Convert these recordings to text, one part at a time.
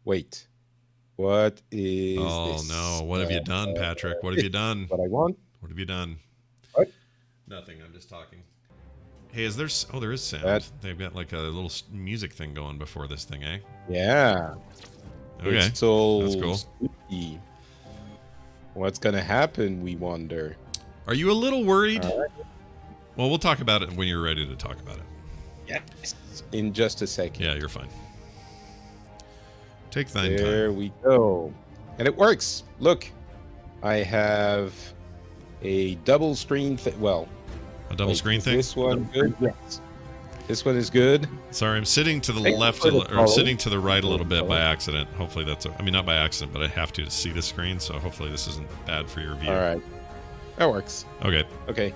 Wait. What is Oh no! this? What have you done, Patrick? What have This you is done? what I want. What have you done? What? Nothing. I'm just talking. Hey, is there? Oh, there is sound. That. They've got like a little music thing going before this thing, eh? Yeah. Okay, It's that's all cool. spooky. What's gonna happen? We wonder. Are you a little worried? All right. Well, we'll talk about it when you're ready to talk about it. Yes. In just a second. Yeah, you're fine. Take thine There time. we go. And it works. Look, I have a double screen. Well, A double wait, screen is thing? this one good? Yes. This one is good. Sorry, I'm sitting to the Thank you left, for the or I'm follow. sitting to the right a little bit Follow. by accident. Hopefully that's, I mean, not by accident, but I have to see the screen, so hopefully this isn't bad for your view. All right. That works. Okay. Okay.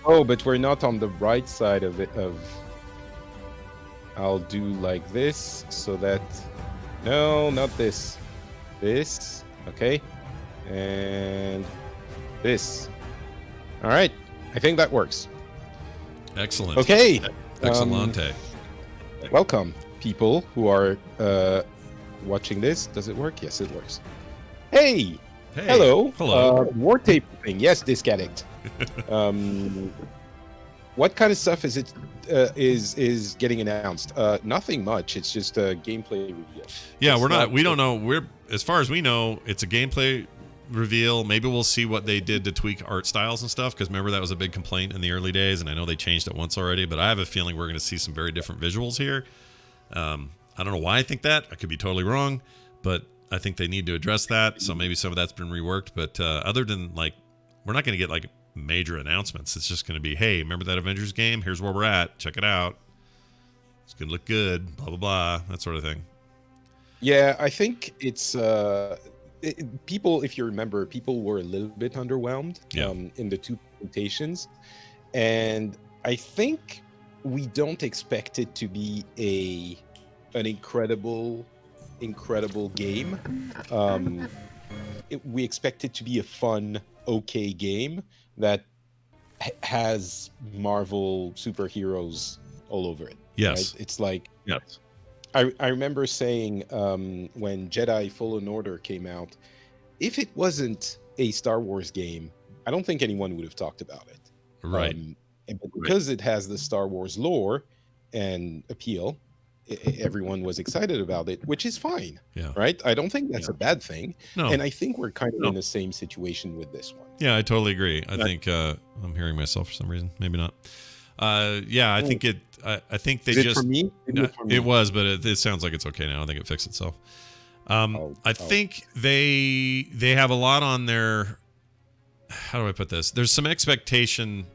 Oh, but we're not on the right side of it. I'll do like this so that. No, not this. This. Okay. And this. All right. I think that works. Excellent. Okay. Excellente. Welcome, people who are watching this. Does it work? Yes, it works. Hey. Hey. Hello. Hello. War tape thing. Yes, disc addict. What kind of stuff is it? Is getting announced? Nothing much. It's just a gameplay reveal. Yeah, It's we're not. We don't know. We're, as far as we know, it's a gameplay reveal. Maybe we'll see what they did to tweak art styles and stuff. Because remember that was a big complaint in the early days, and I know they changed it once already. But I have a feeling we're going to see some very different visuals here. I don't know why I think that. I could be totally wrong, but I think they need to address that. So maybe some of that's been reworked. But other than like, we're not going to get like major announcements. It's just going to be, hey, remember that Avengers game? Here's where we're at. Check it out. It's going to look good. Blah blah blah. That sort of thing. Yeah, I think it's people. If you remember, people were a little bit underwhelmed Yeah. In the two presentations, and I think we don't expect it to be an incredible game. We expect it to be a fun, okay game that has Marvel superheroes all over it. Yes. Right? It's like Yes. I remember saying when Jedi Fallen Order came out, if it wasn't a Star Wars game, I don't think anyone would have talked about it. Right. And because it has the Star Wars lore and appeal, everyone was excited about it, which is fine. Yeah. Right? I don't think that's a bad thing. No. And I think we're kind of in the same situation with this one. Yeah, I totally agree. I think I'm hearing myself for some reason. Maybe not. Yeah, I think it. I think they Is it just. for me? It was, but it sounds like it's okay now. I think it fixed itself. I think they have a lot on their. How do I put this? There's some expectation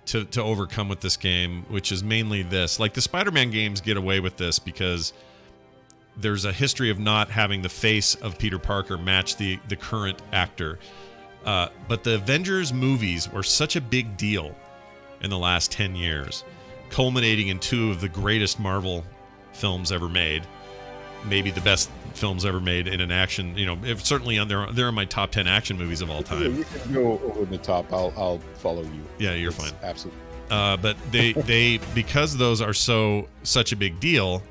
to overcome with this game, which is mainly this. Like the Spider-Man games get away with this because there's a history of not having the face of Peter Parker match the current actor. But the Avengers movies were such a big deal in the last 10 years, culminating in two of the greatest Marvel films ever made, maybe the best films ever made in an action. You know, certainly they're in my top 10 action movies of all time. You can go over the top. I'll follow you. Yeah, you're fine. Absolutely. But they because those are such a big deal,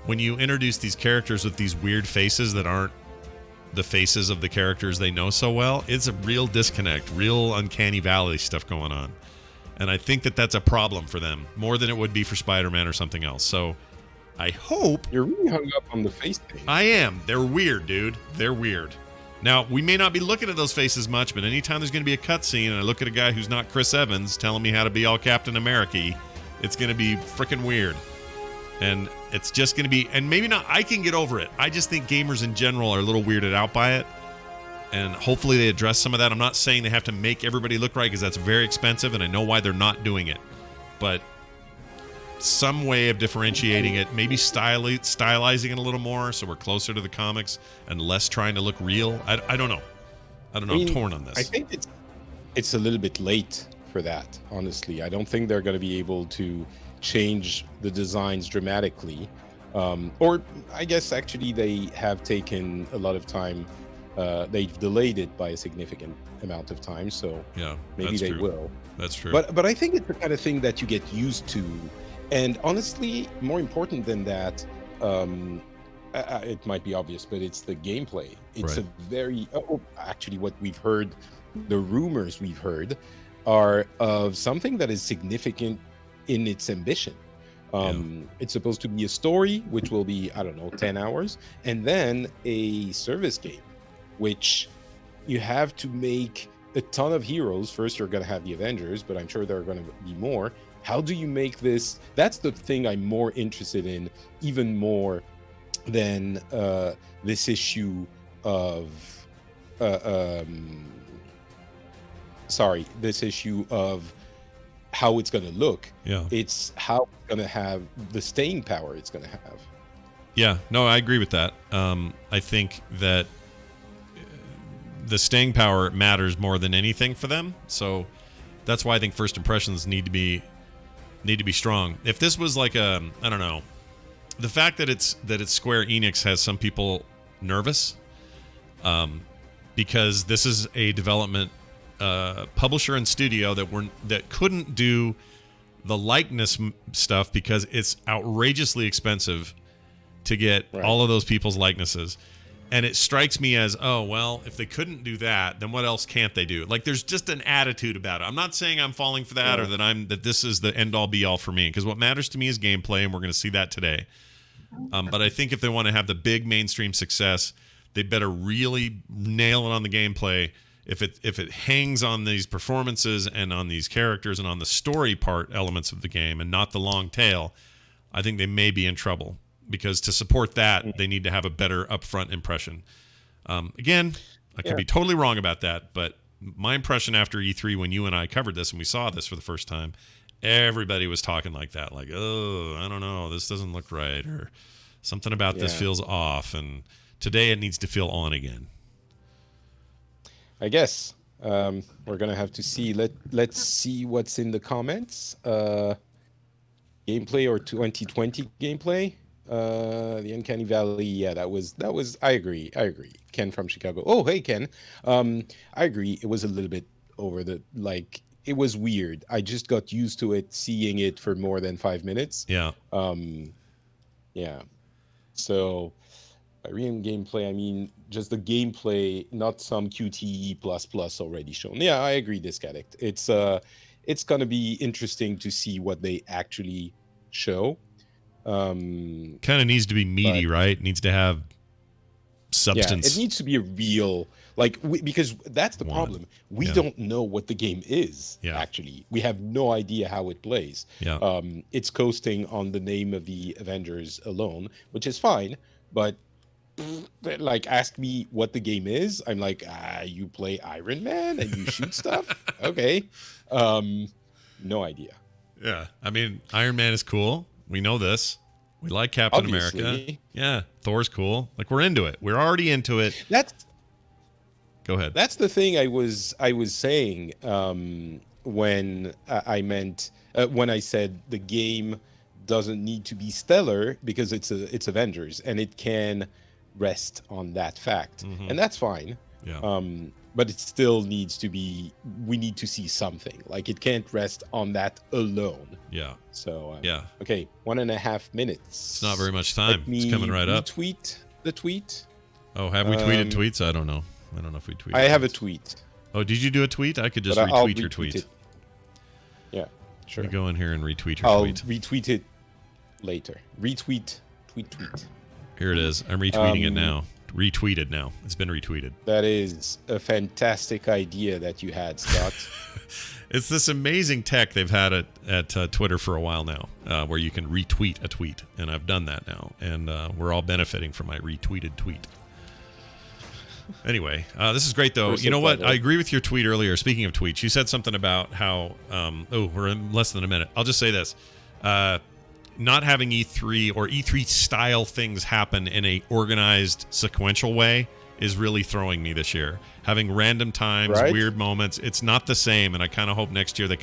when you introduce these characters with these weird faces that aren't the faces of the characters they know so well, it's a real disconnect, real uncanny valley stuff going on. And I think that's a problem for them, more than it would be for Spider-Man or something else. So I hope... You're really hung up on the face thing. I am. They're weird, dude. They're weird. Now, we may not be looking at those faces much, but anytime there's going to be a cutscene and I look at a guy who's not Chris Evans telling me how to be all Captain America, it's going to be freaking weird. And it's just going to be... And maybe not... I can get over it. I just think gamers in general are a little weirded out by it. And hopefully they address some of that. I'm not saying they have to make everybody look right because that's very expensive, and I know why they're not doing it. But some way of differentiating it, maybe stylizing it a little more so we're closer to the comics and less trying to look real. I don't know. I'm torn on this. I think it's a little bit late for that, honestly. I don't think they're going to be able to change the designs dramatically. Or I guess actually they have taken a lot of time. They've delayed it by a significant amount of time, so yeah, maybe they will. That's true. But I think it's the kind of thing that you get used to, and honestly, more important than that, it might be obvious, but it's the gameplay. It's Right. a very actually what we've heard, the rumors we've heard are of something that is significant in its ambition. Yeah. It's supposed to be a story, which will be, I don't know, 10 hours, and then a service game, which you have to make a ton of heroes. First, you're going to have the Avengers, but I'm sure there are going to be more. How do you make this? That's the thing I'm more interested in, even more than this issue of this issue of how it's going to look. Yeah. It's how it's going to have the staying power it's going to have. Yeah. No, I agree with that. I think that the staying power matters more than anything for them. So that's why I think first impressions need to be strong. If this was like I don't know, the fact that it's Square Enix has some people nervous, because this is a development publisher and studio that couldn't do the likeness stuff because it's outrageously expensive to get all of those people's likenesses. And it strikes me as, oh, well, if they couldn't do that, then what else can't they do? Like, there's just an attitude about it. I'm not saying I'm falling for that or that this is the end all be all for me, because what matters to me is gameplay, and we're going to see that today. But I think if they want to have the big mainstream success, they better really nail it on the gameplay. If it hangs on these performances and on these characters and on the story part elements of the game and not the long tail, I think they may be in trouble. Because to support that, they need to have a better upfront impression. Again, I could be totally wrong about that, but my impression after E3, when you and I covered this and we saw this for the first time, everybody was talking like that, like, oh, I don't know, this doesn't look right, or something about this feels off, and today it needs to feel on again. I guess we're gonna have to see. Let's see what's in the comments. Gameplay or 2020 gameplay. The Uncanny Valley, that was I agree. Ken from Chicago. Oh, hey Ken. I agree, it was a little bit over the, like, it was weird. I just got used to it, seeing it for more than 5 minutes. Yeah. So by real gameplay, I mean just the gameplay, not some QTE plus already shown. Yeah, I agree, Discaddict. It's gonna be interesting to see what they actually show. Kind of needs to be meaty, right? Needs to have substance. Yeah, it needs to be a real, like, because that's the problem. We don't know what the game is. Actually, we have no idea how it plays. It's coasting on the name of the Avengers alone, which is fine, but like, ask me what the game is, I'm like, you play Iron Man and you shoot stuff. Okay. No idea. Yeah, I mean, Iron Man is cool. We know this. We like Captain America. Yeah, Thor's cool. Like, we're into it. We're already into it. Go ahead. That's the thing I was saying when I meant when I said the game doesn't need to be stellar because it's Avengers and it can rest on that fact, and that's fine. Yeah. But it still needs to be. We need to see something. Like, it can't rest on that alone. Yeah. So yeah. Okay, 1.5 minutes. It's not very much time. It's coming right up. Tweet the tweet. Oh, have we tweeted tweets? I don't know. I don't know if we tweeted. I have a tweet. Oh, did you do a tweet? I could just retweet your tweet. It. Yeah, sure. You go in here and retweet your tweet. I'll retweet it later. Retweet. Tweet. Here it is. I'm retweeting it now. Retweeted now. It's been retweeted. That is a fantastic idea that you had, Scott. It's this amazing tech they've had at Twitter for a while now, where you can retweet a tweet, and I've done that now, and we're all benefiting from my retweeted tweet. Anyway, this is great, though. You know what? I agree with your tweet earlier. Speaking of tweets, you said something about how, we're in less than a minute. I'll just say this. Not having E3 or E3 style things happen in a organized sequential way is really throwing me this year. Having random times, weird moments, it's not the same. And I kind of hope next year they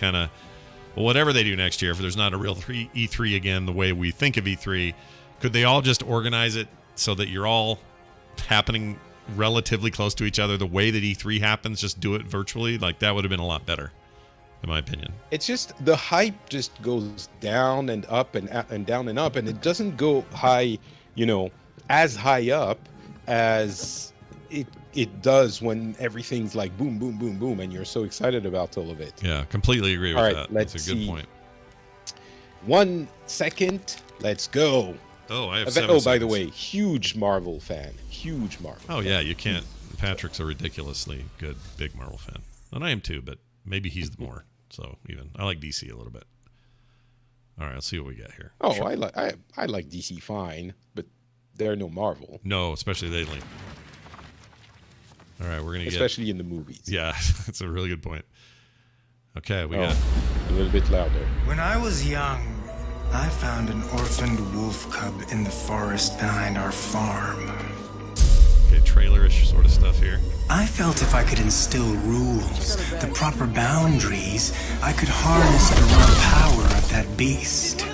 whatever they do next year, if there's not a real E3 again, the way we think of E3, could they all just organize it so that you're all happening relatively close to each other the way that E3 happens? Just do it virtually. Like, that would have been a lot better, in my opinion. It's just the hype just goes down and up and down and up, and it doesn't go high, as high up as it does when everything's like boom, boom, boom, boom, and you're so excited about all of it. Yeah, completely agree with All right, that. let's That's a good see. point. 1 second. Let's go. Oh, I have Oh, 7 by the seconds. way, huge Marvel fan. Huge Marvel. Oh yeah, you can't. Patrick's a ridiculously good big Marvel fan, and I am too. But maybe he's the more. So even I like DC a little bit. All right, let's see what we get here. Oh, I like DC fine, but they're no Marvel, No, especially lately. All right, we're gonna especially in the movies. Yeah, that's a really good point. Okay, we Oh, got. a little bit louder. When I was young, I found an orphaned wolf cub in the forest behind our farm. Okay, trailerish sort of stuff here. I felt if I could instill rules, the proper boundaries, I could harness the raw power of that beast.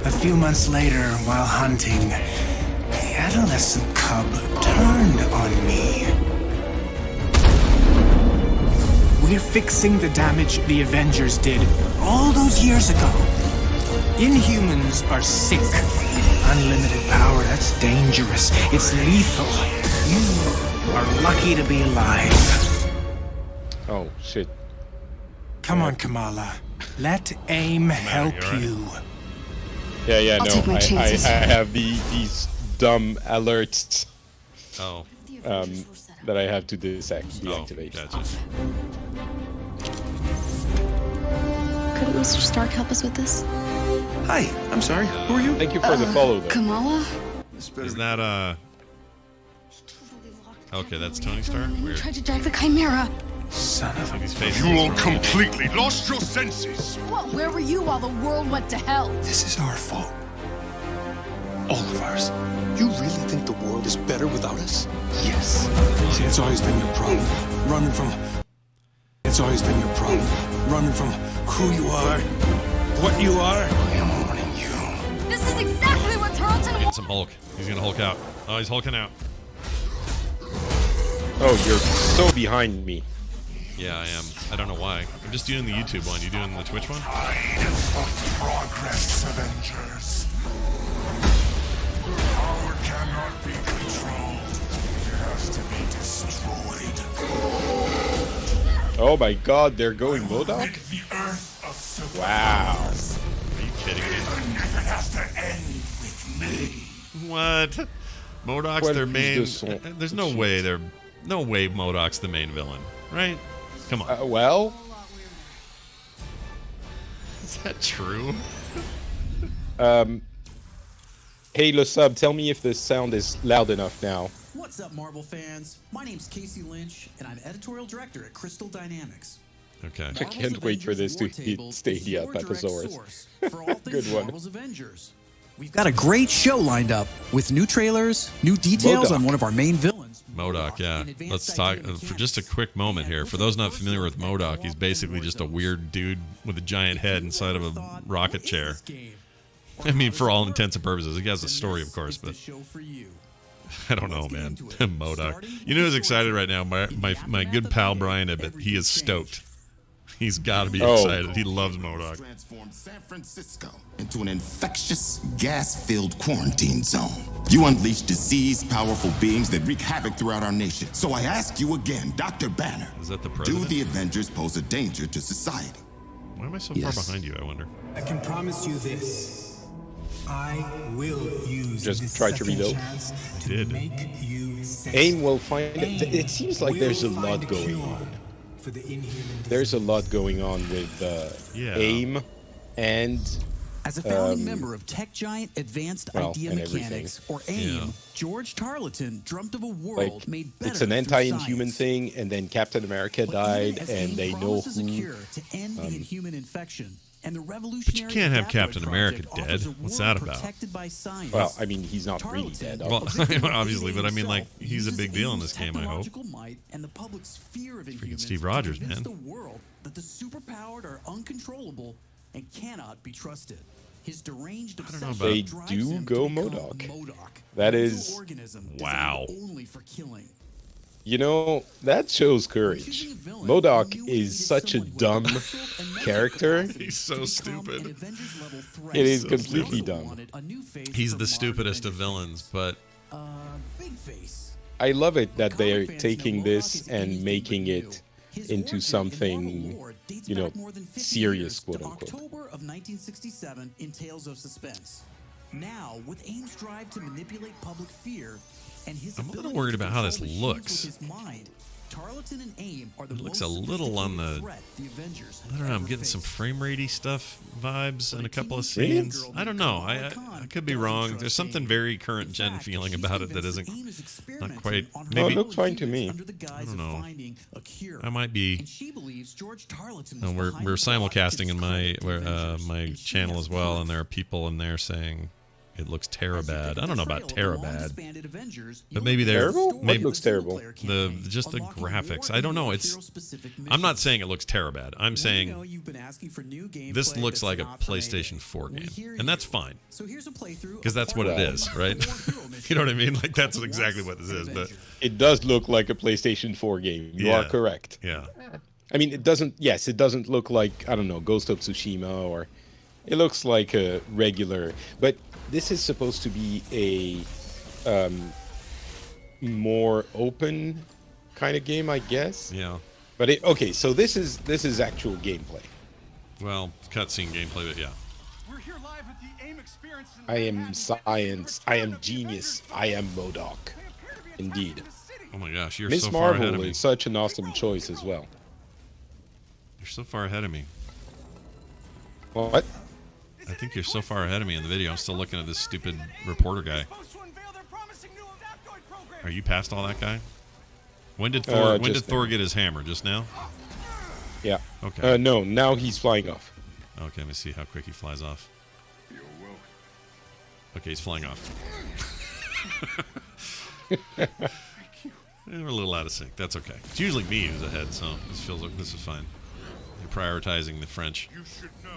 A few months later, while hunting, the adolescent cub turned on me. We're fixing the damage the Avengers did all those years ago. Inhumans are sick. Unlimited power, that's dangerous. It's lethal. You are lucky to be alive. Oh shit. Come on, Kamala. Let AIM help you're right. you. Yeah, I'll no. take my I chances. have these dumb alerts Oh, that I have to deactivate. Gotcha. Couldn't Mr. Stark help us with this? Hi, I'm sorry. Who are you? Thank you for the follow, though. Kamala? Is that Okay, that's Tony Stark. Weird. Tried to jack the Chimera. Son of a... These faces You all are- completely lost your senses. What? Where were you while the world went to hell? This is our fault. All of ours. You really think the world is better without us? Yes. See, it's always been your problem. Running from... It's always been your problem. Running from who you are, what you are. I am warning you. This is exactly what Tarleton Getting some Hulk. He's gonna Hulk out. Oh, he's hulking out. Oh, you're so behind me. Yeah, I am. I don't know why. I'm just doing the YouTube one. You doing the Twitch one? Of progress, Avengers. Power cannot be controlled. It has to be destroyed. Oh my God, they're going MODOK? Rid the earth of survivors. Wow. Are you kidding me? Even if it has to end with me. What? MODOK's Well, their he's main. just so- There's no way they're. No way MODOK's the main villain, right? Come on. Well, Is that true? hey, Le Sub, tell me if the sound is loud enough now. What's up, Marvel fans? My name's Casey Lynch, and I'm editorial director at Crystal Dynamics. Okay. I can't wait for this to hit Stadia at Papasaurus. Good one. Marvel's Avengers. We've got a great show lined up with new trailers, new details MODOK. on one of our main villains. MODOK, yeah. and advanced Let's talk idea for just a mechanics. quick moment here. For those not familiar with MODOK, he's basically just a weird dude with a giant head inside of a rocket chair. I mean, for all intents and purposes, he has a story, of course, but I don't know, man. MODOK. You know who's excited right now? My good pal Brian Ibbett. He is stoked. He's got to be Oh. excited. He loves MODOK. Transformed San Francisco into an infectious, gas-filled quarantine zone. You unleash disease, powerful beings that wreak havoc throughout our nation. So I ask you again, Dr. Banner, Is that the do president? the Avengers pose a danger to society? Why am I so Yes. far behind you, I wonder? I can promise you this. I will use Just this try to second reload. chance to did. make you safe. AIM will find it. It seems like will there's a find lot a going cure on. for the inhuman There's a disease. lot going on with Yeah. AIM and As a founding member of tech giant Advanced well, Idea and Mechanics, or AIM, Yeah. George Tarleton dreamt of a world like made better it's an through anti-inhuman science. thing, and then Captain America But died, even as and AIM they know promises a who. cure to end the inhuman infection, and the But you revolutionary can't have Adaptoid Captain America Project dead. offers a What's world that about? protected by science. Well, I mean, he's not really Tarleton, dead. Well, a victim of obviously, AIM but I mean, like, himself, he's a uses big deal in AIM's this game, I hope. technological might and the public's fear of inhumans Steve to Rogers, convince man. the world that the superpowered are uncontrollable and cannot be trusted. His deranged don't know obsession about- They drives do him go to become MODOK. MODOK, That an is- organism Wow. designed only for killing. You know, that shows courage. MODOK is such a dumb character. He's so stupid. It is completely dumb. He's the stupidest of villains, but I love it that they're taking this and making it into something, you know, serious, quote unquote. October of 1967 in Tales of Suspense. Now, with AIM's drive to manipulate public fear and his I'm a little ability worried to about how this control machines looks. with his mind, Tarleton and AIM are the It looks most a little on the. sophisticated threat the Avengers I don't know. I'm ever getting some faced. frame ratey stuff vibes in a couple of Really? scenes. I don't know. I could be wrong. There's something very current gen feeling about it that isn't not quite. No, Maybe it looks fine to me. I don't know. I might be. No, we're simulcasting in my channel as well, and there are people in there saying it looks bad. I don't know about bad, but maybe they're Terrible? What maybe looks terrible? the graphics. I don't know. I'm not saying it looks bad. I'm saying this looks like a PlayStation 4 game, and that's fine because that's what it is, right? You know what I mean? Like that's exactly what this is. But It does look like a PlayStation 4 game. You are correct. Yeah. I mean, it doesn't. Yes, it doesn't look like, I don't know, Ghost of Tsushima, or it looks like a regular. But this is supposed to be a more open kind of game, I guess. Yeah. But okay, so this is actual gameplay. Well, cutscene gameplay, but yeah. We're here live at the AIM experience. I am science. I am genius. I am MODOK. Indeed. Oh my gosh, you're Miss so far ahead of Marvel me. is such an awesome choice as well. You're so far ahead of me. What? I think you're so far ahead of me in the video. I'm still looking at this stupid reporter guy. Are you past all that guy? When did Thor? When did just Thor now. get his hammer? Just now? Yeah. Okay. No, now he's flying off. Okay, let me see how quick he flies off. Okay, he's flying off. We're a little out of sync. That's okay. It's usually me who's ahead, so this feels like this is fine. You're prioritizing the French. You should know.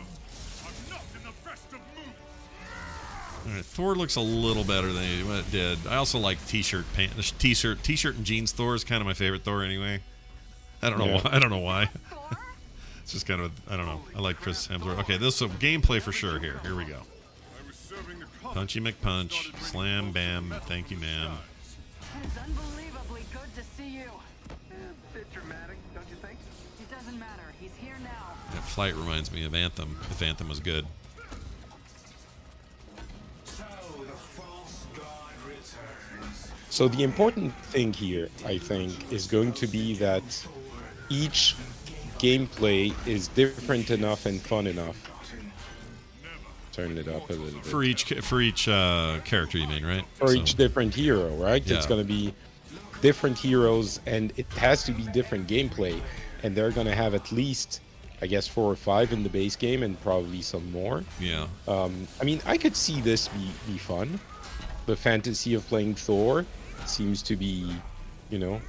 I'm not in the best of moods. All right, Thor looks a little better than it did. I also like t-shirt and jeans. Thor is kind of my favorite Thor anyway. I don't know Yeah. why. I don't know why. It's just kind of I don't know. I like Chris Hemsworth. Okay, this is some gameplay for sure. Here we go. I was serving the coffee. Punchy McPunch, slam bam, thank you ma'am. It's unbelievably good to see you. Bit dramatic, don't you think? It doesn't matter. He's here now. That flight reminds me of Anthem. If Anthem was good. So the important thing here, I think, is going to be that each gameplay is different enough and fun enough. Turn it up a little bit. For each character, you mean, right? For each different hero, right? Yeah. It's going to be different heroes, and it has to be different gameplay. And they're going to have at least, I guess, 4 or 5 in the base game, and probably some more. Yeah. I mean, I could see this be fun. The fantasy of playing Thor seems to be, you know,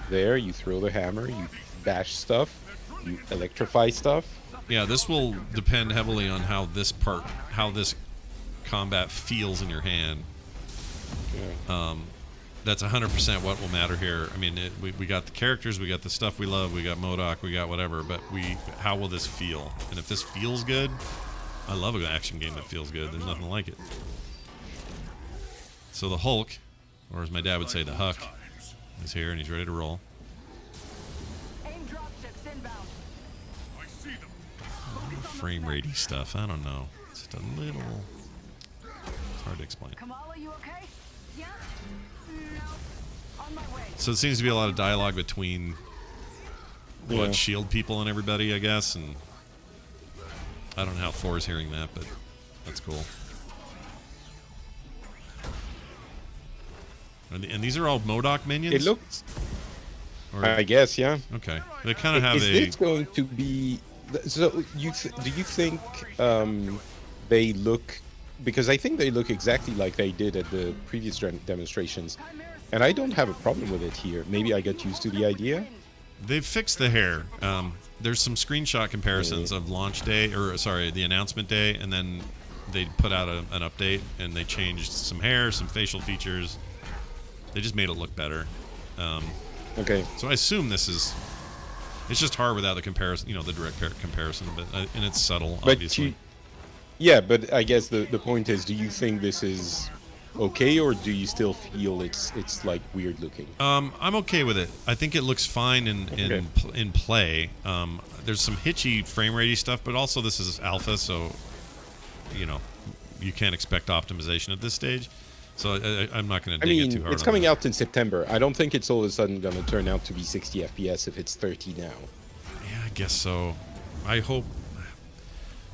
there. You throw the hammer, you bash stuff, you electrify stuff. Yeah, this will depend heavily on how this combat feels in your hand. Yeah. That's 100% what will matter here. I mean, we got the characters, we got the stuff we love, we got MODOK, we got whatever, but how will this feel? And if this feels good, I love an action game that feels good. There's nothing like it. So the Hulk, or as my dad would say, the Huck, is here and he's ready to roll. AIM dropships inbound. I see them. Frame ratey stuff. I don't know. It's just a little. It's hard to explain. Kamala, you okay? Yeah? No. On my way. So it seems to be a lot of dialogue between Yeah. Shield people and everybody, I guess, and I don't know how Thor's hearing that, but that's cool. And these are all MODOK minions? It looks, Or- I guess, yeah. okay. They kind of have Is this going to be? So do you think they look? Because I think they look exactly like they did at the previous demonstrations, and I don't have a problem with it here. Maybe I got used to the idea. They've fixed the hair. There's some screenshot comparisons of launch day, or sorry, the announcement day, and then they put out an update and they changed some hair, some facial features. They just made it look better. Okay. So I assume this is. It's just hard without the comparison, the direct comparison, but and it's subtle, But obviously. yeah, but I guess the point is, do you think this is okay, or do you still feel it's like weird looking? I'm okay with it. I think it looks fine in play. There's some hitchy frame ratey stuff, but also this is alpha, so you can't expect optimization at this stage. So I'm not going to dig it too hard. It's coming out in September. I don't think it's all of a sudden going to turn out to be 60 FPS if it's 30 now. Yeah, I guess so. I hope.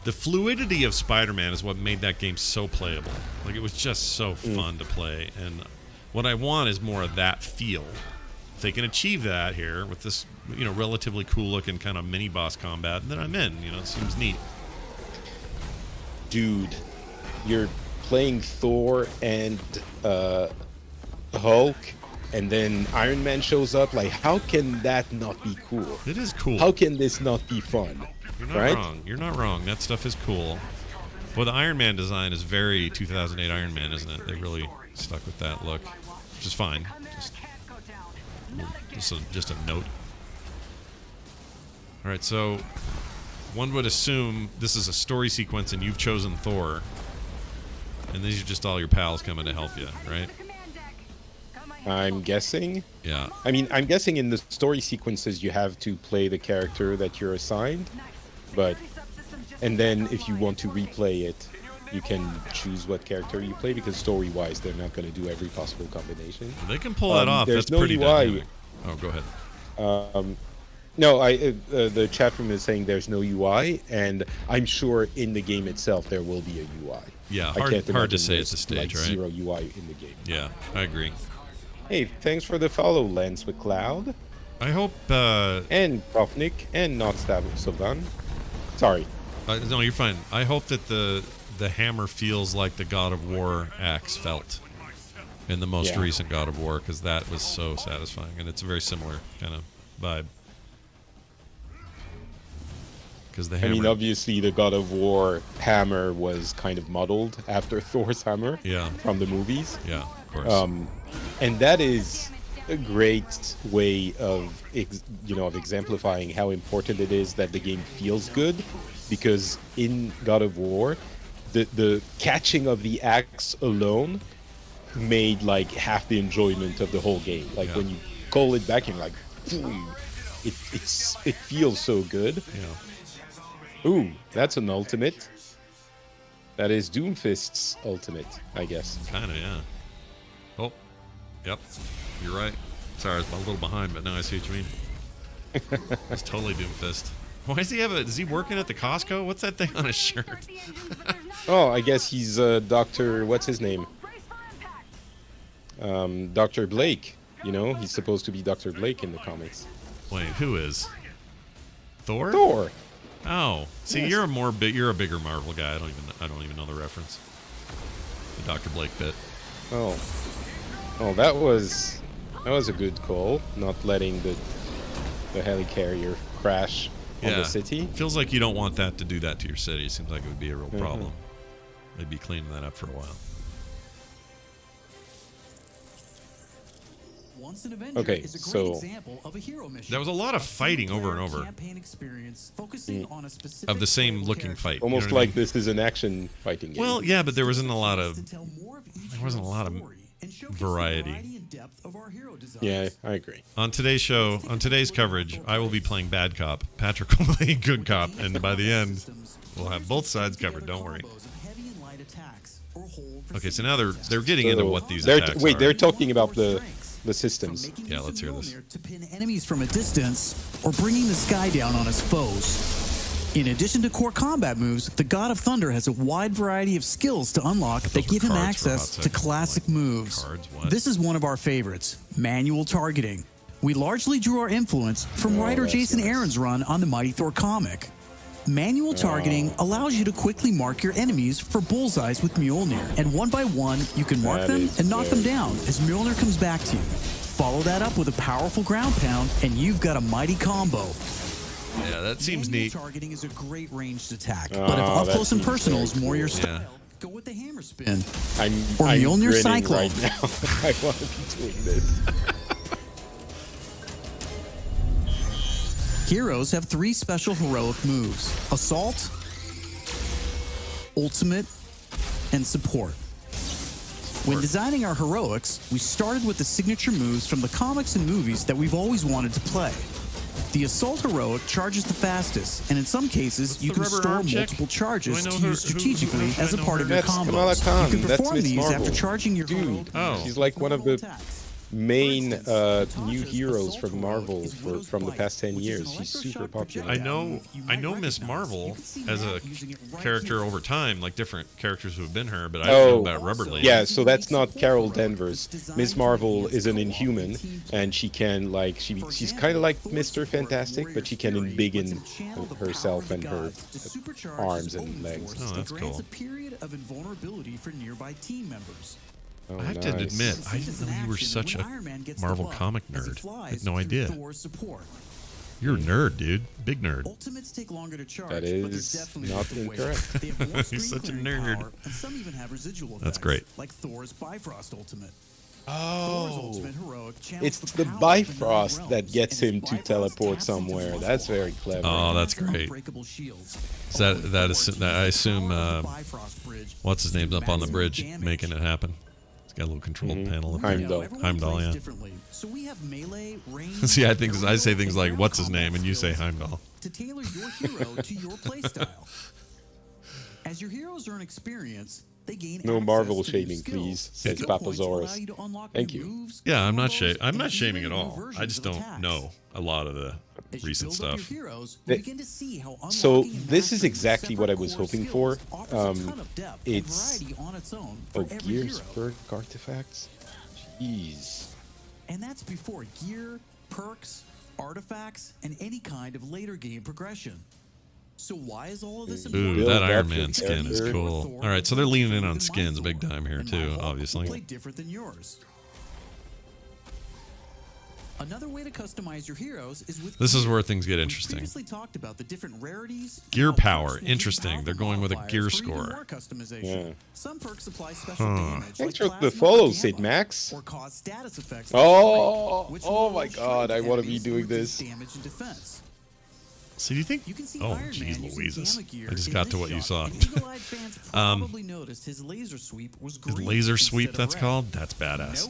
The fluidity of Spider-Man is what made that game so playable. Like, it was just so fun to play. And what I want is more of that feel. If they can achieve that here with this, relatively cool-looking kind of mini-boss combat, then I'm in. It seems neat. Dude, you're playing Thor and Hulk, and then Iron Man shows up. Like, how can that not be cool? It is cool. How can this not be fun? You're not wrong. You're not wrong. That stuff is cool. Well, the Iron Man design is very 2008 Iron Man, isn't it? They really stuck with that look, which is fine. Just a note. All right, so one would assume this is a story sequence, and you've chosen Thor, and these are just all your pals coming to help you, right? I'm guessing. Yeah. I mean, I'm guessing in the story sequences you have to play the character that you're assigned, and then if you want to replay it, you can choose what character you play, because story-wise they're not going to do every possible combination. They can pull that off. There's That's no pretty UI. dynamic. Oh, go ahead. No, the chat room is saying there's no UI, and I'm sure in the game itself there will be a UI. Yeah, I can't hard to imagine say at there's, this stage, like, right? Zero UI in the game. Yeah, I agree. Hey, thanks for the follow, Lance McLeod. I hope. And Profnik, and not Sovan. Sorry. No, you're fine. I hope that the hammer feels like the God of War axe felt in the most recent God of War, because that was so satisfying, and it's a very similar kind of vibe. Because the hammer. I mean, obviously, the God of War hammer was kind of modeled after Thor's hammer. Yeah. From the movies. Yeah, of course. And that is a great way of exemplifying how important it is that the game feels good, because in God of War, the catching of the axe alone made like half the enjoyment of the whole game. Like when you call it back and like, it feels so good. Yeah. Ooh, that's an ultimate. That is Doomfist's ultimate, I guess. Kind of, yeah. Oh, yep. You're right. Sorry, I was a little behind, but now I see what you mean. It's totally Doomfist. Why does he have is he working at the Costco? What's that thing on his shirt? Oh, I guess he's Dr. What's his name? Dr. Blake. He's supposed to be Dr. Blake in the comics. Wait, who is? Thor? Thor. Oh, see, Yes. you're a bigger Marvel guy. I don't even know the reference. The Dr. Blake bit. Oh, that was a good call. Not letting the helicarrier crash on the city. Feels like you don't want that to do that to your city. Seems like it would be a real problem. They'd be cleaning that up for a while. Once an Avenger Okay, is a great so example of a hero mission. There was a lot of fighting over and over Campaign experience focusing on a specific of the same looking fight. Almost you know what I like this is an action fighting game. Well, yeah, but there wasn't a lot of variety. Yeah, I agree. On today's show, on today's coverage, I will be playing bad cop. Patrick will play good cop, and by the end, we'll have both sides covered. Don't worry. Okay, so now they're getting into what these attacks are. They're talking about the systems. Yeah, let's hear this. To pin enemies from a distance or bringing the sky down on his foes. In addition to core combat moves, the God of Thunder has a wide variety of skills to unlock that give him access to classic moves. This is one of our favorites, manual targeting. We largely drew our influence from writer Jason Aaron's run on the Mighty Thor comic. Manual targeting allows you to quickly mark your enemies for bullseyes with Mjolnir, and one by one, you can mark them and knock them down as Mjolnir comes back to you. Follow that up with a powerful ground pound, and you've got a mighty combo. Yeah, that seems neat. Targeting is a great ranged attack, but if up close and personal is more your style, go with the hammer spin. I'm Mjolnir grinning Cyclone. right now. I want to be doing this. Heroes have 3 special heroic moves: Assault, Ultimate, and Support. When designing our heroics, we started with the signature moves from the comics and movies that we've always wanted to play. The Assault heroic charges the fastest, and in some cases, you can store multiple charges to use strategically as a part of your combos. You can perform these after charging your dude. He's like one of the main new heroes from Marvel from the past 10 years. He's super popular. I know Miss Marvel as a character over time, like different characters who have been her, but I don't know about Rubber Lady. Yeah, so that's not Carol Danvers. Miss Marvel is an Inhuman, and she can like she's kind of like Mr. Fantastic, but she can embiggen herself and her arms and legs. Oh, that's cool. A period of invulnerability for nearby team members. Oh, I have to admit, I didn't know you were such a Marvel comic nerd. I had no idea. You're a nerd, dude. Big nerd. Ultimates take longer to charge, that is not incorrect. He's such a nerd. And some even have residual effects, that's great. Like Thor's Bifrost Ultimate. Oh, it's the Bifrost that gets him to teleport somewhere. That's very clever. Oh, that's great. Is that I assume what's his name's up on the bridge making it happen. Got a little control panel. Heimdall, yeah. So we have melee, range, See, I say things like, "What's his name?" and you say Heimdall. To tailor your hero to your playstyle. As your heroes earn experience, they gain no access Marvel to shaming, please. Says Papasaurus. Thank you. Yeah, I'm not shaming at all. I just don't know a lot of the recent stuff. So this is exactly what I was hoping for. It's Gears perk artifacts. Jeez. And that's before gear, perks, artifacts, and any kind of later game progression. So why is all of this important? Ooh, that Iron Man skin is cool. All right, so they're leaning in on skins big time here too, obviously. Different than yours. Another way to customize your heroes is with this is where things get interesting. Previously talked about the different rarities. Gear power, interesting. They're going with a gear score. Yeah. Some perks apply special damage. Thanks for the follow, Sid Max. Or cause status effects. Oh my God! I want to be doing this. Damage and defense. So do you think? Oh, jeez, Louises! I just got to what you saw. Probably noticed his laser sweep was green. His laser sweep, that's called. That's badass.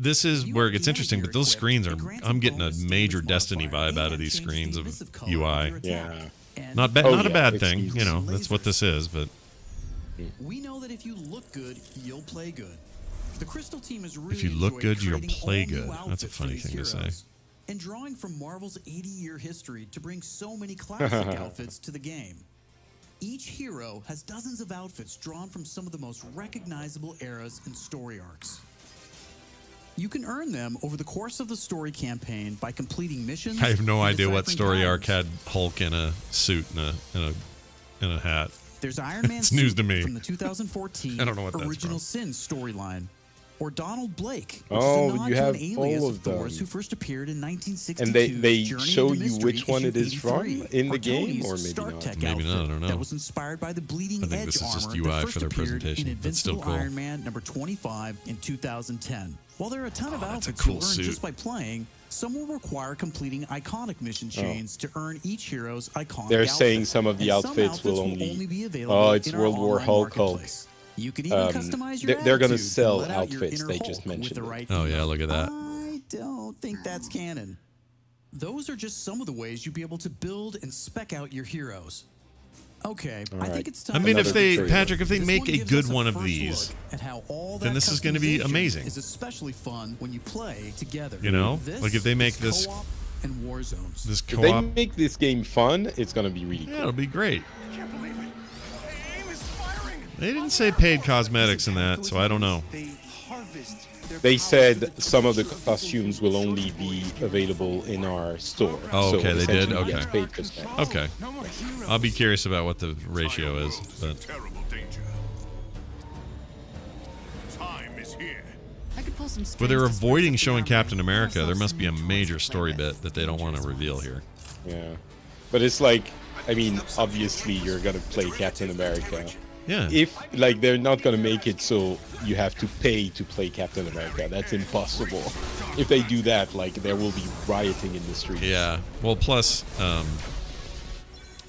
This is where it gets interesting. But those screens are. I'm getting a major Destiny vibe out of these screens of UI. Yeah. Not bad. Not a bad thing. You know, that's what this is. But we know that if you look good, you'll play good. The Crystal team is really. If you look good, you'll play good. That's a funny thing to say. And drawing from Marvel's 80-year history to bring so many classic outfits to the game. Each hero has dozens of outfits drawn from some of the most recognizable eras and story arcs. You can earn them over the course of the story campaign by completing missions. I have no idea what story arc had Hulk in a suit and a hat. There's Iron Man it's news to me. From the 2014 I don't know what Original Sin storyline. Or Donald Blake, which oh, is a nod you to have an alias all of of them. Thor's who first appeared in 1962. And they Journey show into you Mystery, which one it is issue from 53, in the game, Tony's or maybe Stark not. Tech Maybe not, I don't know. That was inspired by the Bleeding I think Edge this is just armor UI that for first their appeared presentation. in That's still Invincible cool. Iron Man number 25 in 2010. While there are a ton of that's a outfits cool you earn suit. just by playing, some will require completing iconic mission chains to earn each hero's iconic They're outfit. saying some of the And outfits will only be available oh, it's in our World War online Hulk. marketplace. You can even customize your they're going to attitude sell and let out your outfits. inner They Hulk just with mentioned the it. right Oh yeah, emote. look at that. I don't think that's canon. Those are just some of the ways you'll be able to build and spec out your heroes. Okay, I think it's time. I mean, if they, trailer. Patrick, if they This make one a gives good us a one of first these, look at how all then that this is going to be customization amazing. Is especially fun when you play together. You know, This like if they make is this co-op and war zones. this If they co-op, make this game fun, it's going to be really yeah, cool. it'll be great. I can't believe it. Aim is firing. They didn't say paid cosmetics in that, so I don't know. They harvest their They power said to the some of the creation costumes will only be available in our store. Oh, So okay, they did? essentially, yes, Okay. paid cosmetics. Okay, No more heroes. I'll be curious about what the ratio is. But Terrible danger. Time is here. I could pull some strings. but they're to spice avoiding up the showing armor. Captain America. Also There must be a some major toys to story play with. bit that they don't want to reveal here. Yeah. But it's like, I mean, obviously you're going to play Captain America. Yeah. If, like, they're not going to make it so you have to pay to play Captain America. That's impossible. if they do that, like there will be rioting in the streets. Yeah. Well, plus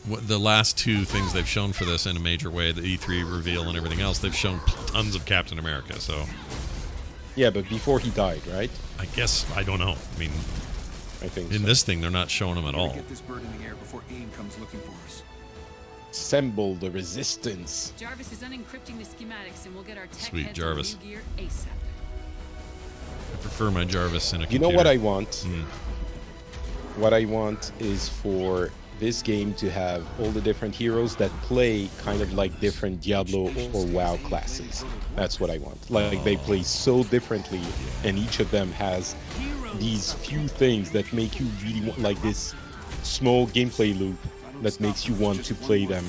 the last two things they've shown for this in a major way, the E3 reveal and everything else, they've shown tons of Captain America. So. Yeah, but before he died, right? I guess I don't know. I mean, I think in so. this thing they're not showing him at all. Get this bird in the air before AIM comes looking for us. Assemble the resistance. Jarvis is unencrypting the schematics, and we'll get our tech Sweet heads Jarvis. on new gear ASAP. I prefer my Jarvis in a You computer. know what I want? What I want is for this game to have all the different heroes that play kind of like different Diablo or WoW classes. That's what I want. Like they play so differently, and each of them has these few things that make you really want, like this small gameplay loop that makes you want to play them,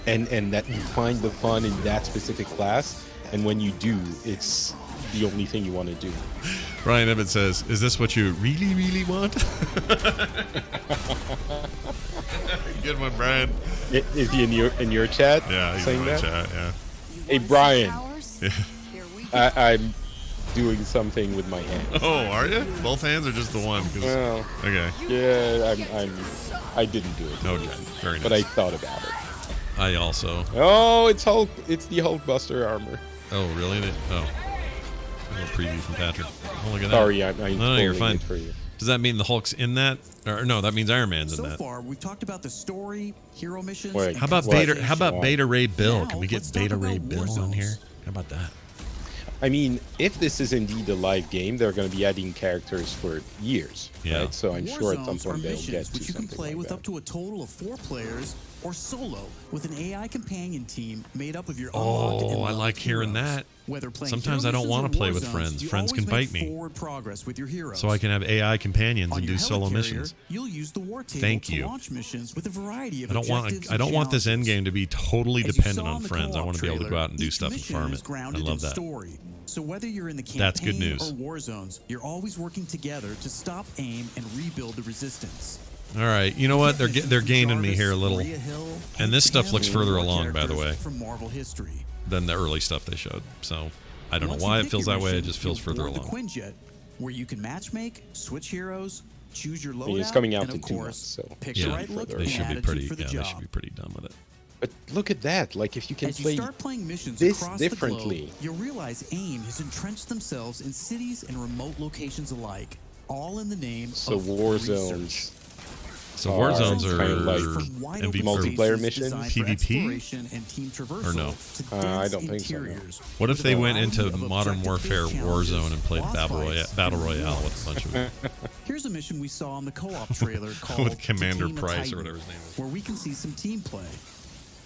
and that you find the fun in that specific class, and when you do, it's the only thing you want to do. Ryan Evans says, "Is this what you really, really want?" Good one, Brian. Is he in your chat? Yeah, he's saying in my that? chat. Yeah. Hey Brian, Yeah. I'm doing something with my hands. Oh, are you? Both hands or just the one? 'Cause- Well, okay. yeah, I didn't do it. Okay, very nice. But I thought about it. I also. Oh, it's Hulk. It's the Hulkbuster armor. Oh, really? Oh. A little preview from Patrick. Oh, look at that. Sorry, I'm no, you're spoiling fine. it for you. Does that mean the Hulk's in that? Or no, that means Iron Man's in So that. far, we've talked about the story, hero missions. Wait, and How about What? Beta? How about Beta Ray Bill? Now, Can we get let's talk Beta about Ray Bill war on here? zones. How about that? I mean, if this is indeed a live game, they're going to be adding characters for years, Yeah. right? So I'm War sure at some zones are point they'll missions get to which you can something play like with that. up to a total of 4 players or solo with an AI companion team made up of your Oh, unlocked and I loved like hearing heroes. that. Whether playing Sometimes hero I don't missions want or to play war with zones, friends. you Friends can always bite make me. forward progress with your heroes. So I can have AI companions On and your do solo helicarrier, missions. You'll use the war table Thank to you. launch missions with a variety of I don't want. objectives I don't and want this end challenges. game to be totally As you dependent saw on in the friends. I co-op want to be able to go trailer, out and do each stuff and mission farm is it. I grounded love in that. story. So whether you're in the campaign That's good news. or war zones, you're always working together to stop AIM and rebuild the resistance. All right, you know what? They're gaining me here a little. Maria Hill, And this stuff Pam, looks further more along, by the characters way, from Marvel history. than the early stuff they showed. So I don't Once know you why it pick feels your that way. It mission, just feels you'll further board the along. Quinjet, where you can matchmake, switch heroes, choose your mean, loadout, it's coming out and of in 2 course, months, so pick Yeah, the right look they and should be attitude pretty. for the Yeah, job. they should be pretty done with it. But look at that! Like if you can As you play start playing missions this across differently. the globe, you'll realize AIM has entrenched themselves in cities and remote locations alike, all in the name so of war research. zones. So war zones are kind of like From wide open MVP multiplayer spaces missions? designed for PvP? exploration and team traversal Or no? to I dense don't think so, no. interiors What if with they a went variety into of Modern objective-based Warfare challenges, Warzone and played boss fights, Battle and Royale more. with a bunch of Here's a mission we saw in the co-op trailer called Commander To Tame a Price or Titan, whatever his name is. where we can see some team play.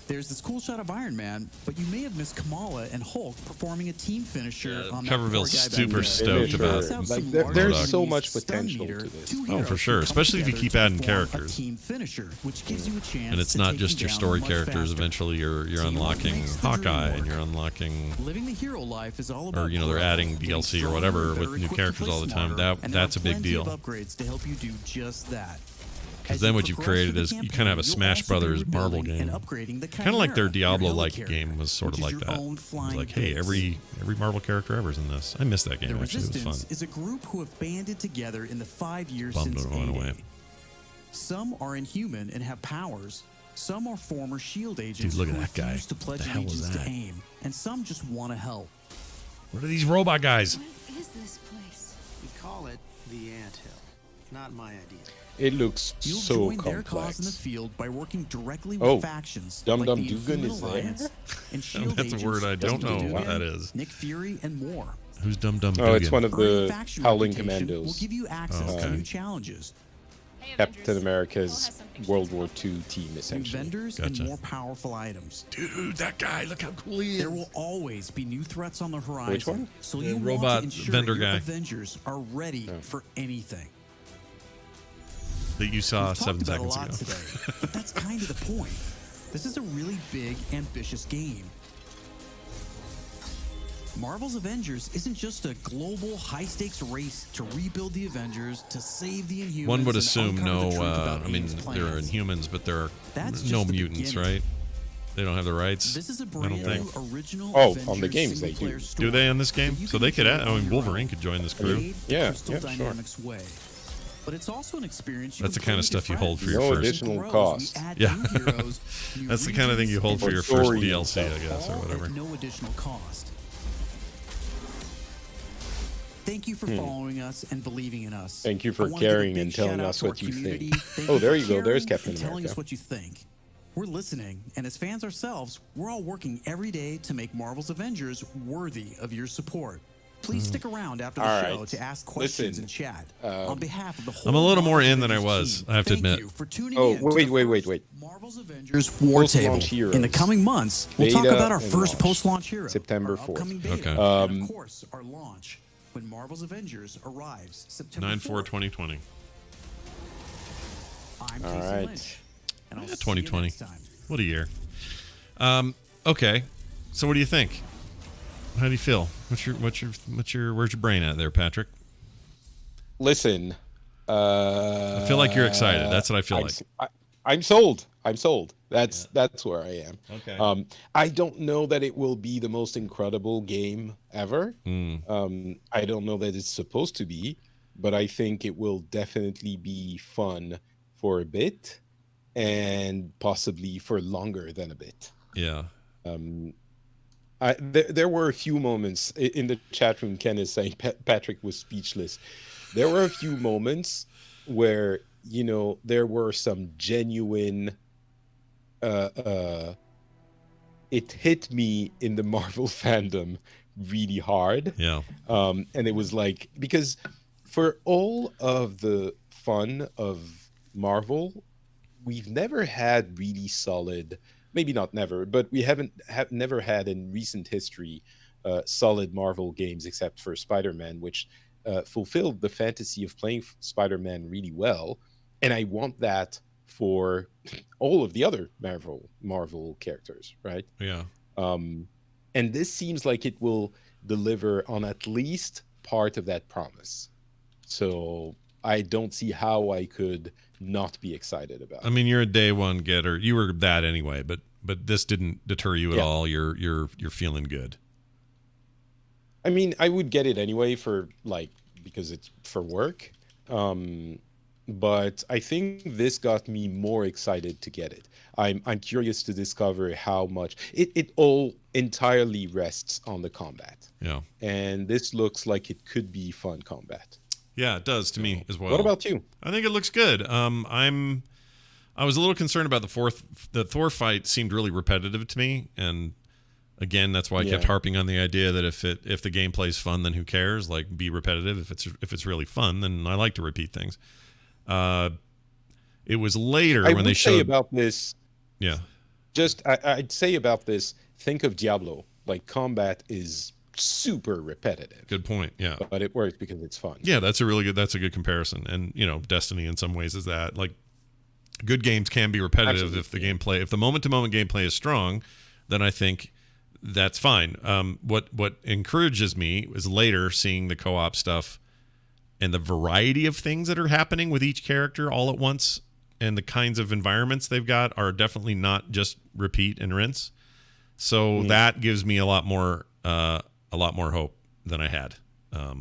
There's this cool shot of Iron Man, but you may have missed Kamala and Hulk performing a team finisher Yeah, on Coverville's that poor guy super back there. stoked He about breaks out Like, some there- large there's so enemies much stun potential meter. to this. Two Oh, heroes for sure, can come especially if you together keep to adding form characters. A team finisher, which gives you a chance And it's to not take just them your down story much characters. faster. Eventually, you're Teamwork unlocking makes the dream Hawkeye and work. you're unlocking, Living the hero life is all about or they're growth, adding getting DLC or stronger, whatever better with new equipped to characters play all the time. smarter, and there That's are a big plenty deal. of upgrades to help you do just that. Because As then you what you've progress created through is the you kind of have a campaign, Smash you'll also be Brothers Marvel rebuilding game. and upgrading the Kind of like their Chimera, your Diablo-like helicarrier, game was sort of which like is your that. own It was flying like, hey, base. every Marvel character ever's in this. I missed that game The actually. It was Resistance fun. is a group who have banded together in the 5 years Bummed since it went A-Day. away. Some are inhuman and have powers. Some are former SHIELD agents look at who that guy. refuse to pledge The hell was allegiance to that? AIM, and some just want to help. What are these robot guys? What is this place? We call it the anthill. Not my idea. It looks You'll so join their cause in the complex. field by working directly with Oh, factions Dum like Dum the Dugan Inhuman is there? Alliance and SHIELD That's a agents word I don't Dum know what Dugan, that is. Nick Fury, and more. Who's Dum Dum Oh, it's Dugan? one of Earning the faction Howling reputation will Commandos. give you access Oh, to okay. new challenges. Captain America's World War II team, New essentially. vendors Gotcha. and more powerful items. Dude, that guy! Look how cool he is. There will always be new threats on the horizon. Which one? So The you robot want to ensure vendor your guy. Avengers are ready for anything. that you saw We've 7 talked about seconds a lot ago. today, but that's kind of the point. This is a really big, ambitious game. Marvel's Avengers isn't just a global, high-stakes race to rebuild the Avengers, to save the Inhumans. One would and assume uncover no. the truth about I mean, AIM's there are plans. Inhumans, but there are That's no just the mutants, beginning. right? They don't have the rights. This is a I brand don't new think. original on the Avengers games they do. single-player story Do they in this game? that you So can they could enjoy add. on I mean, your Wolverine own, could join this crew. played the Yeah, Crystal yeah, sure. Dynamics way. But it's also an experience you That's can the kind of play with stuff you your hold for friends. your No first. additional Grows, cost. we add Yeah. new heroes, new That's the kind of thing you hold regions, for and your first story DLC, I stuff. guess, or all whatever. at no additional cost. Thank you for following us and believing in us. Thank you for I wanna give a caring big and telling shout out us to our what you community. think. Thank Oh, you there for you go. There's caring Captain and telling America. us what you think. We're listening, and as fans ourselves, we're all working every day to make Marvel's Avengers worthy of your support. Please stick around after the All show right. to ask questions Listen, in chat. On behalf of the whole I'm a little more Marvel's in than I Avengers was, team, I have to thank admit. you for tuning Oh, in to wait, the wait, wait, first wait. Marvel's Avengers War Table. Post-launch heroes. In the coming months, we'll talk Beta about our and first launch. post-launch hero, September our 4th. upcoming beta, Okay. and of course, our launch when Marvel's Avengers arrives September 9/4/2020. 4th. I'm All Jason right. Lynch, and I'll Yeah, see 2020. you next time. What a year. Okay. So what do you think? How do you feel? Where's your brain at there, Patrick? Listen, I feel like you're excited. That's what I feel like. I'm sold. I'm sold. That's where I am. Okay. I don't know that it will be the most incredible game ever. I don't know that it's supposed to be, but I think it will definitely be fun for a bit and possibly for longer than a bit. Yeah. There were a few moments in the chat room. Ken is saying Patrick was speechless. There were a few moments where there were some genuine. It hit me in the Marvel fandom really hard. Yeah. And it was like, because for all of the fun of Marvel, we've never had really solid. Maybe not never, but we never had in recent history solid Marvel games except for Spider-Man, which fulfilled the fantasy of playing Spider-Man really well. And I want that for all of the other Marvel characters, right? Yeah. And this seems like it will deliver on at least part of that promise. So I don't see how I could not be excited about it. I mean, you're a day one getter. You were that anyway, but this didn't deter you at all. You're feeling good. I mean, I would get it anyway because it's for work. But I think this got me more excited to get it. I'm curious to discover how much it all entirely rests on the combat. Yeah. And this looks like it could be fun combat. Yeah, it does to me as well. What about you? I think it looks good. I was a little concerned about the Thor fight seemed really repetitive to me, and again, that's why I kept harping on the idea that if the gameplay is fun, then who cares? Like, be repetitive. If it's really fun, then I like to repeat things. It was later when they showed about this. Yeah. I'd say about this. Think of Diablo. Like, combat is super repetitive. Good point. Yeah. But it works because it's fun. Yeah, that's a good comparison. And Destiny in some ways is that. Like, good games can be repetitive. Absolutely. If the moment to moment gameplay is strong, then I think that's fine. What encourages me is later seeing the co-op stuff and the variety of things that are happening with each character all at once, and the kinds of environments they've got are definitely not just repeat and rinse. So that gives me a lot more hope than I had. I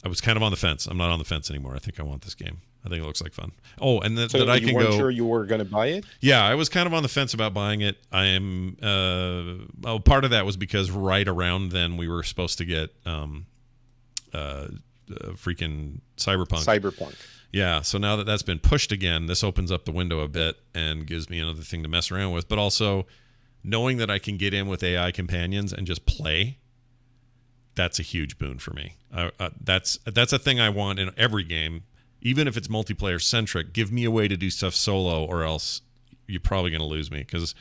was kind of on the fence. I'm not on the fence anymore. I think I want this game. I think it looks like fun. Oh, and that I can go. You weren't sure you were going to buy it? Yeah, I was kind of on the fence about buying it. I am. Part of that was because right around then we were supposed to get freaking Cyberpunk. Yeah, so now that that's been pushed again, this opens up the window a bit and gives me another thing to mess around with. But also, knowing that I can get in with AI companions and just play, that's a huge boon for me. That's a thing I want in every game, even if it's multiplayer centric. Give me a way to do stuff solo, or else you're probably going to lose me. Because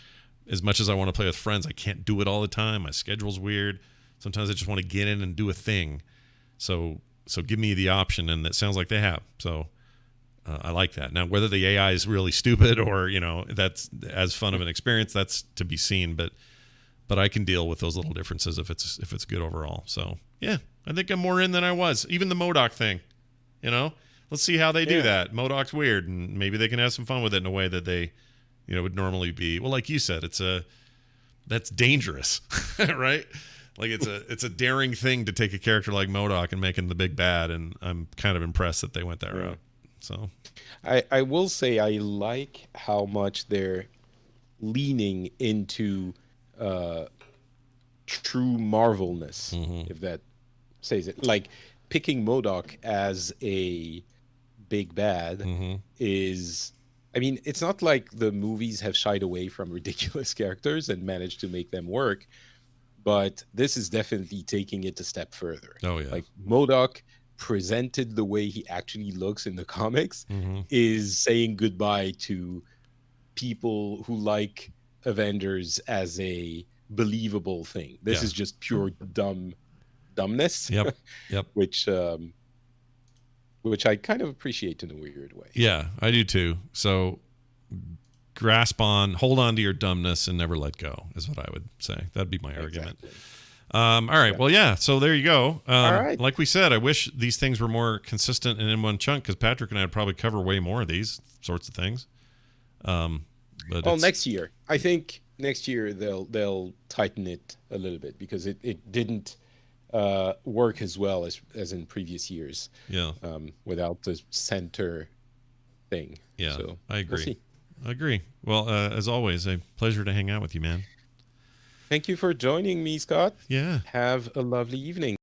as much as I want to play with friends, I can't do it all the time. My schedule's weird. Sometimes I just want to get in and do a thing. So give me the option, and it sounds like they have. So I like that. Now, whether the AI is really stupid or that's as fun of an experience, that's to be seen. But I can deal with those little differences if it's good overall. So yeah, I think I'm more in than I was. Even the MODOK thing, let's see how they do that. MODOK's weird, and maybe they can have some fun with it in a way that they would normally be, well, like you said, that's dangerous, right? Like it's a daring thing to take a character like MODOK and make him the big bad, and I'm kind of impressed that they went that route. So I will say I like how much they're leaning into true Marvelness, if that says it. Like picking MODOK as a big bad is, I mean, it's not like the movies have shied away from ridiculous characters and managed to make them work, but this is definitely taking it a step further. Oh yeah. Like MODOK presented the way he actually looks in the comics is saying goodbye to people who like Avengers as a believable thing. This is just pure dumbness. Yep. Which I kind of appreciate in a weird way. Yeah, I do too. So hold on to your dumbness and never let go is what I would say. That'd be my argument. All right. Well, yeah. So there you go. All right. Like we said, I wish these things were more consistent and in one chunk, because Patrick and I would probably cover way more of these sorts of things. But next year, I think next year they'll tighten it a little bit, because it didn't work as well as in previous years. Yeah. Without the center thing. Yeah. So I agree. We'll see. I agree. Well, as always, a pleasure to hang out with you, man. Thank you for joining me, Scott. Yeah. Have a lovely evening.